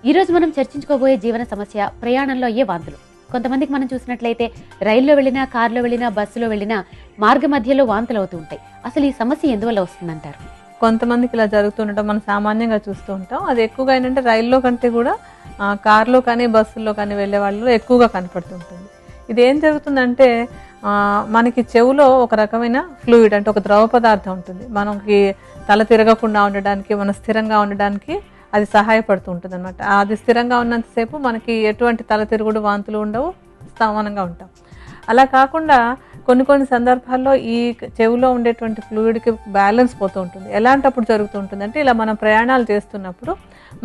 ఈరోజు మనం చర్చించుకోబోయే జీవన సమస్య ప్రయాణంలో అయ్యే వాంతులు. కొంతమందికి మనం చూసినట్లయితే రైల్లో వెళ్ళినా, కారులో వెళ్ళినా, బస్సులో వెళ్ళినా మార్గ మధ్యలో వాంతులు అవుతూ ఉంటాయి. అసలు ఈ సమస్య ఎందువల్ల వస్తుందంటారు? కొంతమందికి ఇలా జరుగుతుండటం మనం సామాన్యంగా చూస్తూ ఉంటాం. అది ఎక్కువగా ఏంటంటే రైల్లో కంటే కూడా కారులో కానీ బస్సుల్లో కానీ వెళ్ళే వాళ్ళు ఎక్కువగా కనపడుతుంటుంది. ఇది ఏం జరుగుతుందంటే మనకి చెవులో ఒక రకమైన ఫ్లూయిడ్ అంటే ఒక ద్రవ పదార్థం ఉంటుంది. మనకి తల తిరగకుండా ఉండడానికి, మనం స్థిరంగా ఉండడానికి అది సహాయపడుతూ ఉంటుంది అనమాట. అది స్థిరంగా ఉన్నంతసేపు మనకి ఎటువంటి తల తిరుగుడు, వాంతులు ఉండవు, సమానంగా ఉంటాం. అలా కాకుండా కొన్ని సందర్భాల్లో ఈ చెవిలో ఉండేటువంటి ఫ్లూయిడ్కి బ్యాలెన్స్ పోతూ ఉంటుంది. ఎలాంటప్పుడు జరుగుతూ ఉంటుంది అంటే, ఇలా మనం ప్రయాణాలు చేస్తున్నప్పుడు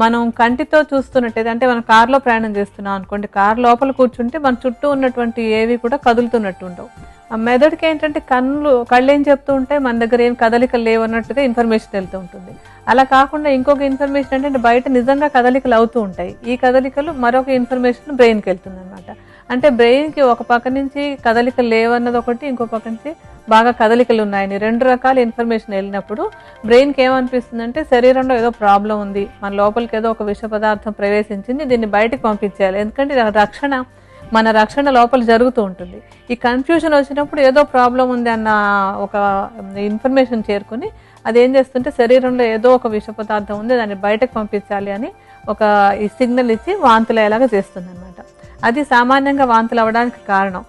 మనం కంటితో చూస్తున్నట్టయితే, అంటే మనం కారులో ప్రయాణం చేస్తున్నాం అనుకోండి, కారు లోపల కూర్చుంటే మన చుట్టూ ఉన్నటువంటి ఏవి కూడా కదులుతున్నట్టు ఉండవు. ఆ మెదడుకి ఏంటంటే కళ్ళు ఏం చెప్తూ ఉంటాయి, మన దగ్గర ఏం కదలికలు లేవు అన్నట్టుగా ఇన్ఫర్మేషన్ వెళ్తూ ఉంటుంది. అలా కాకుండా ఇంకొక ఇన్ఫర్మేషన్ ఏంటంటే బయట నిజంగా కదలికలు అవుతూ ఉంటాయి. ఈ కదలికలు మరొక ఇన్ఫర్మేషన్ బ్రెయిన్కి వెళ్తుంది అనమాట. అంటే బ్రెయిన్కి ఒక పక్క నుంచి కదలికలు లేవన్నది ఒకటి, ఇంకో పక్క నుంచి బాగా కదలికలు ఉన్నాయని, రెండు రకాల ఇన్ఫర్మేషన్ వెళ్ళినప్పుడు బ్రెయిన్కి ఏమనిపిస్తుందంటే శరీరంలో ఏదో ప్రాబ్లం ఉంది, మన లోపలికి ఏదో ఒక విష పదార్థం ప్రవేశించింది, దీన్ని బయటకు పంపించేయాలి. ఎందుకంటే మన రక్షణ లోపల జరుగుతూ ఉంటుంది. ఈ కన్ఫ్యూజన్ వచ్చినప్పుడు ఏదో ప్రాబ్లం ఉంది అన్న ఒక ఇన్ఫర్మేషన్ చేరుకుని అదేం చేస్తుంటే శరీరంలో ఏదో ఒక విష పదార్థం ఉంది, దాన్ని బయటకు పంపించాలి అని ఒక ఈ సిగ్నల్ ఇచ్చి వాంతులు అయ్యేలాగా చేస్తుంది అనమాట. అది సామాన్యంగా వాంతులు అవ్వడానికి కారణం.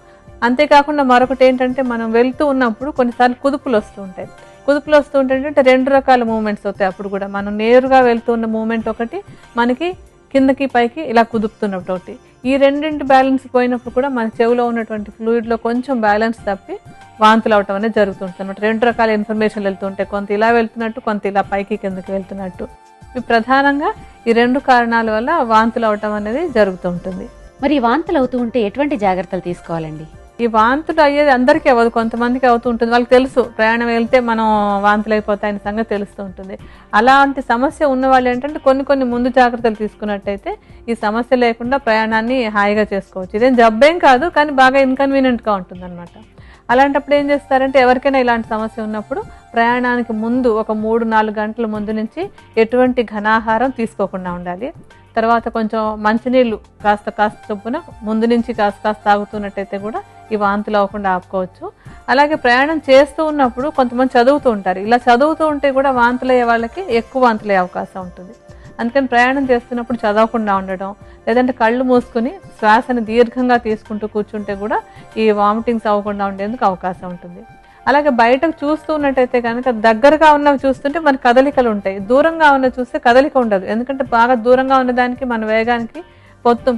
అంతేకాకుండా మరొకటి ఏంటంటే, మనం వెళ్తూ ఉన్నప్పుడు కొన్నిసార్లు కుదుపులు వస్తూ ఉంటాయి. కుదుపులు వస్తూ ఉంటే రెండు రకాల మూమెంట్స్ అవుతాయి. అప్పుడు కూడా మనం నేరుగా వెళ్తూ ఉన్న మూమెంట్ ఒకటి, మనకి కిందకి పైకి ఇలా కుదుపుతున్నప్పుడు ఒకటి. ఈ రెండింటి బ్యాలెన్స్ పోయినప్పుడు కూడా మన చెవిలో ఉన్నటువంటి ఫ్లూయిడ్లో కొంచెం బ్యాలెన్స్ తప్పి వాంతులు అవటం అనేది జరుగుతుంటుంది అనమాట. రెండు రకాల ఇన్ఫర్మేషన్లు వెళ్తుంటాయి, కొంత ఇలా వెళ్తున్నట్టు, కొంత ఇలా పైకి కిందకి వెళ్తున్నట్టు. ఇవి ప్రధానంగా ఈ రెండు కారణాల వల్ల వాంతులు అవటం అనేది జరుగుతూ ఉంటుంది. మరి ఈ వాంతులు అవుతూ ఉంటే ఎటువంటి జాగ్రత్తలు తీసుకోవాలండి? ఈ వాంతులు అయ్యేది అందరికీ అవ్వదు, కొంతమందికి అవుతూ ఉంటుంది. వాళ్ళకి తెలుసు ప్రయాణం వెళ్తే మనం వాంతులు అయిపోతాయని సంగతి తెలుస్తూ ఉంటుంది. అలాంటి సమస్య ఉన్న వాళ్ళు ఏంటంటే కొన్ని ముందు జాగ్రత్తలు తీసుకున్నట్టయితే ఈ సమస్య లేకుండా ప్రయాణాన్ని హాయిగా చేసుకోవచ్చు. ఇదేం జబ్బేం కాదు, కానీ బాగా ఇన్కన్వీనియంట్గా ఉంటుంది అనమాట. అలాంటప్పుడు ఏం చేస్తారంటే, ఎవరికైనా ఇలాంటి సమస్య ఉన్నప్పుడు ప్రయాణానికి ముందు ఒక 3-4 గంటల ముందు నుంచి ఎటువంటి ఘనాహారం తీసుకోకుండా ఉండాలి. తర్వాత కొంచెం మంచినీళ్ళు కాస్త చొప్పున ముందు నుంచి కాస్త తాగుతున్నట్టయితే కూడా ఈ వాంతులు అవ్వకుండా ఆపుకోవచ్చు. అలాగే ప్రయాణం చేస్తూ ఉన్నప్పుడు కొంతమంది చదువుతూ ఉంటారు. ఇలా చదువుతూ ఉంటే కూడా వాంతులు అయ్యే వాళ్ళకి ఎక్కువ వాంతులు అయ్యే అవకాశం ఉంటుంది. అందుకని ప్రయాణం చేస్తున్నప్పుడు చదవకుండా ఉండడం, లేదంటే కళ్ళు మూసుకుని శ్వాసను దీర్ఘంగా తీసుకుంటూ కూర్చుంటే కూడా ఈ వామిటింగ్స్ అవ్వకుండా ఉండేందుకు అవకాశం ఉంటుంది. అలాగే బయటకు చూస్తూ ఉన్నట్టయితే కనుక దగ్గరగా ఉన్నవి చూస్తుంటే మనకు కదలికలు ఉంటాయి, దూరంగా ఉన్నవి చూస్తే కదలిక ఉండదు. ఎందుకంటే బాగా దూరంగా ఉన్నదానికి మన వేగానికి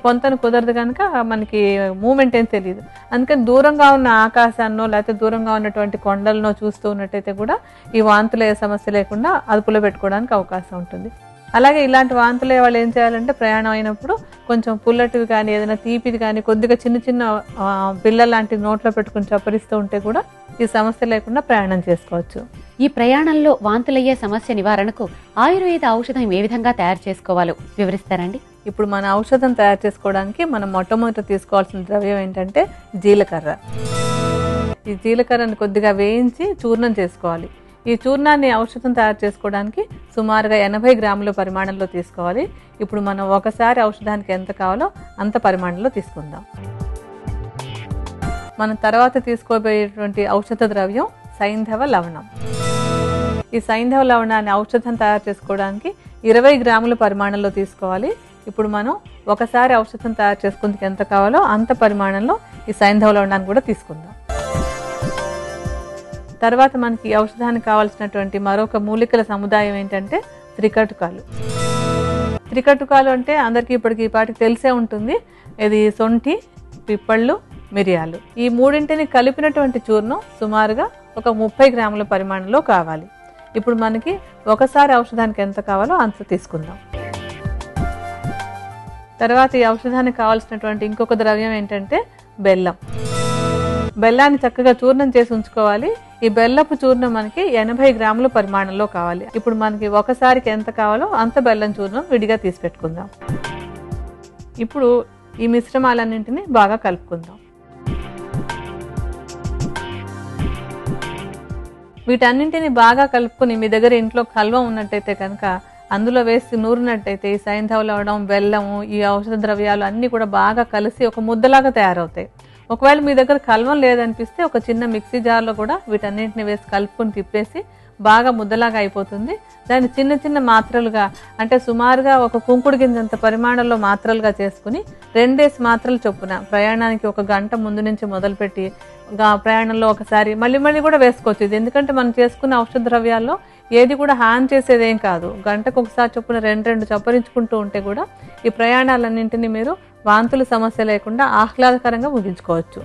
పొంతను కుదరదు కనుక మనకి మూమెంట్ ఏం తెలియదు. అందుకని దూరంగా ఉన్న ఆకాశాన్నో లేకపోతే దూరంగా ఉన్నటువంటి కొండలనో చూస్తూ ఉన్నట్టయితే కూడా ఈ వాంతులే సమస్య లేకుండా అదుపులో పెట్టుకోవడానికి అవకాశం ఉంటుంది. అలాగే ఇలాంటి వాంతులే వాళ్ళు ఏం చేయాలంటే, ప్రయాణం అయినప్పుడు కొంచెం పుల్లటివి కానీ, ఏదైనా తీపిది కానీ కొద్దిగా చిన్న పిల్లల లాంటి నోట్లో పెట్టుకుని చప్పరిస్తూ ఉంటే కూడా ఈ సమస్య లేకుండా ప్రయాణం చేసుకోవచ్చు. ఈ ప్రయాణంలో వాంతులయ్యే సమస్య నివారణకు ఆయుర్వేద ఔషధం ఏ విధంగా తయారు చేసుకోవాలో వివరిస్తారండి? ఇప్పుడు మన ఔషధం తయారు చేసుకోవడానికి మనం మొట్టమొదట తీసుకోవాల్సిన ద్రవ్యం ఏంటంటే జీలకర్ర. ఈ జీలకర్రను కొద్దిగా వేయించి చూర్ణం చేసుకోవాలి. ఈ చూర్ణాన్ని ఔషధం తయారు చేసుకోవడానికి సుమారుగా 80 గ్రాముల పరిమాణంలో తీసుకోవాలి. ఇప్పుడు మనం ఒకసారి ఔషధానికి ఎంత కావాలో అంత పరిమాణంలో తీసుకుందాం. మనం తర్వాత తీసుకోబోయేటువంటి ఔషధ ద్రవ్యం సైంధవ లవణం. ఈ సైంధవ లవణాన్ని ఔషధం తయారు చేసుకోవడానికి 20 గ్రాముల పరిమాణంలో తీసుకోవాలి. ఇప్పుడు మనం ఒకసారి ఔషధం తయారు చేసుకుందుకు ఎంత కావాలో అంత పరిమాణంలో ఈ సైంధవ లవణాన్ని కూడా తీసుకుందాం. తర్వాత మనకి ఔషధానికి కావాల్సినటువంటి మరొక మూలికల సముదాయం ఏంటంటే త్రికటుకాలు. త్రికటుకాలు అంటే అందరికీ ఇప్పటికి ఈ పాటికి తెలిసే ఉంటుంది. ఇది సొంఠి, పిప్పళ్ళు, మిరియాలు, ఈ మూడింటిని కలిపినటువంటి చూర్ణం సుమారుగా ఒక 30 గ్రాముల పరిమాణంలో కావాలి. ఇప్పుడు మనకి ఒకసారి ఔషధానికి ఎంత కావాలో అంత తీసుకుందాం. తర్వాత ఈ ఔషధానికి కావాల్సినటువంటి ఇంకొక ద్రవ్యం ఏంటంటే బెల్లం. బెల్లాన్ని చక్కగా చూర్ణం చేసి ఉంచుకోవాలి. ఈ బెల్లపు చూర్ణం మనకి 80 గ్రాముల పరిమాణంలో కావాలి. ఇప్పుడు మనకి ఒకసారికి ఎంత కావాలో అంత బెల్లం చూర్ణం విడిగా తీసి పెట్టుకుందాం. ఇప్పుడు ఈ మిశ్రమాలన్నింటినీ బాగా కలుపుకుందాం. వీటన్నింటినీ బాగా కలుపుకుని మీ దగ్గర ఇంట్లో కల్వం ఉన్నట్టయితే కనుక అందులో వేసి నూరినట్టయితే ఈ సైంధవ లవణం, బెల్లము, ఈ ఔషధ ద్రవ్యాలు అన్నీ కూడా బాగా కలిసి ఒక ముద్దలాగా తయారవుతాయి. ఒకవేళ మీ దగ్గర కలవం లేదనిపిస్తే ఒక చిన్న మిక్సీ జార్లో కూడా వీటన్నింటిని వేసి కలుపుకొని తిప్పేసి బాగా ముద్దలాగా అయిపోతుంది. దాన్ని చిన్న చిన్న మాత్రలుగా, అంటే సుమారుగా ఒక కుంకుడు గింజంత పరిమాణంలో మాత్రలుగా చేసుకుని 2 మాత్రలు చొప్పున ప్రయాణానికి 1 గంట ముందు నుంచి మొదలుపెట్టి ప్రయాణంలో ఒకసారి మళ్ళీ మళ్ళీ కూడా వేసుకోవచ్చు. ఇది ఎందుకంటే మనం చేసుకున్న ఔషధ ద్రవ్యాల్లో ఏది కూడా హాని చేసేదేం కాదు. గంటకు ఒకసారి చొప్పున 2 చప్పరించుకుంటూ ఉంటే కూడా ఈ ప్రయాణాలన్నింటినీ మీరు వాంతుల సమస్య లేకుండా ఆహ్లాదకరంగా ముగించుకోవచ్చు.